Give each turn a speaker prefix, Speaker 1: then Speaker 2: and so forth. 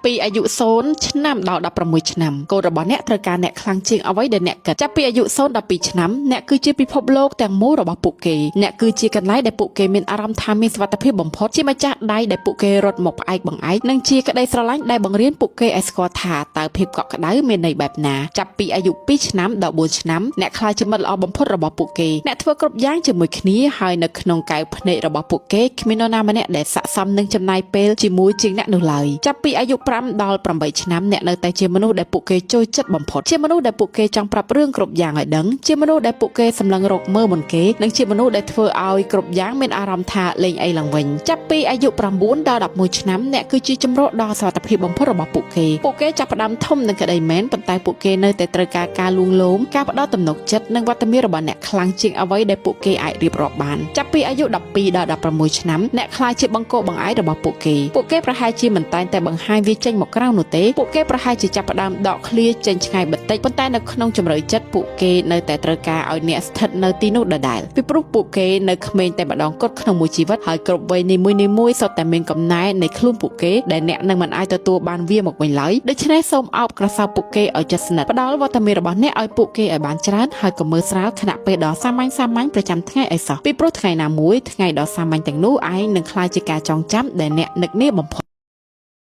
Speaker 1: ពីអាយុ0ឆ្នាំដល់16ឆ្នាំកូនរបស់អ្នកត្រូវការអ្នកខ្លាំងជាងអ្វីដែលអ្នកគិតចាប់ពីអាយុ0ដល់2ឆ្នាំអ្នកគឺជាពិភពលោកទាំងមូលរបស់ពួកគេអ្នកគឺជាកន្លែងដែលពួកគេមានអារម្មណ៍ថាមានសុវត្ថិភាពបំផុតជាម្ចាស់ដៃដែលពួកគេរត់មកផ្អែកបង្អែកនិងជាក្តីស្រឡាញ់ដែលបង្រៀនពួកគេឲ្យស្គាល់ថាតើភាពកក់ក្ដៅមានន័យបែបណាចាប់ពីអាយុ2ឆ្នាំដល់4ឆ្នាំអ្នកខ្លាចជាមិត្តល្អបំផុតរបស់ពួកគេអ្នកធ្វើគ្រប់យ៉ាងជាមួយគ្នាហើយនៅក្នុងកែវភ្នែករបស់ពួកគេគ្មាននរណាម្នាក់ដែលស័ក្តិសមនឹងចំណាយពេលជាមួយជាងអ្នកនោះឡើយចាប់ពីអាយុ5ដល់8ឆ្នាំអ្នកនៅតែជាមនុស្សដែលពួកគេចូលចិត្តបំផុតជាមនុស្សដែលពួកគេចង់ប្រាប់រឿងគ្រប់យ៉ាងឲ្យដឹងជាមនុស្សដែលពួកគេសម្លឹងរកមើលមុនគេនិងជាមនុស្សដែលធ្វើឲ្យគ្រប់យ៉ាងមានអារម្មណ៍ថាលេងអីឡើងវិញចាប់ពីអាយុ9ដល់11ឆ្នាំអ្នកគឺជាជំរកដ៏សុវត្ថិភាពបំផុតរបស់ពួកគេចាប់ផ្ដើមធំនឹងក្តីមែនប៉ុន្តែពួកគេនៅតែត្រូវការការលួងលោមការផ្ដល់ទំនុកចិត្តនិងវត្តមានរបស់អ្នកខ្លាំងជាងអ្វីដែលពួកគេអាចរៀបរាប់បានចាប់ពីអាយុ12ដល់16ឆ្នាំអ្នកខ្លាចជាបង្គោលបង្អែករបស់ពួកគេប្រហែលជាមិនតែងតែបង្ហាញវាចេញមកក្រៅនោះទេពួកគេប្រហែលជាចាប់ផ្ដើមដកឃ្លាចេញឆ្ងាយបន្តិចប៉ុន្តែនៅក្នុងជំរឿចិត្តពួកគេនៅតែត្រូវការឲ្យអ្នកស្ថិតនៅទីនោះដដែលពីព្រោះពួកគេនៅក្មេងតែម្ដងគត់ក្នុងមួយជីវិតហើយគ្រប់វ័យនីមួយៗសុទ្ធតែមានកំណែនៃខ្លួនពួកគេដែលអ្នកនឹងមិនអាចទទួលបានវាមកវិញឡើយដូច្នេះសូមអោបក្រសោបពួកគេឲ្យជិតស្និទ្ធផ្ដល់វត្តមានរបស់អ្នកឲ្យពួកគេឲ្យបានច្រើនហើយកុំមើលស្រាលខណៈពេលដ៏សាមញ្ញប្រចាំថ្ងៃឲ្យសោះពីព្រោះថ្ងៃណាមួយថ្ងៃដ៏សាមញ្ញទាំងនោះឯងនឹងក្លាយជាការចងចាំដែលអ្នកនឹកនាបំផុត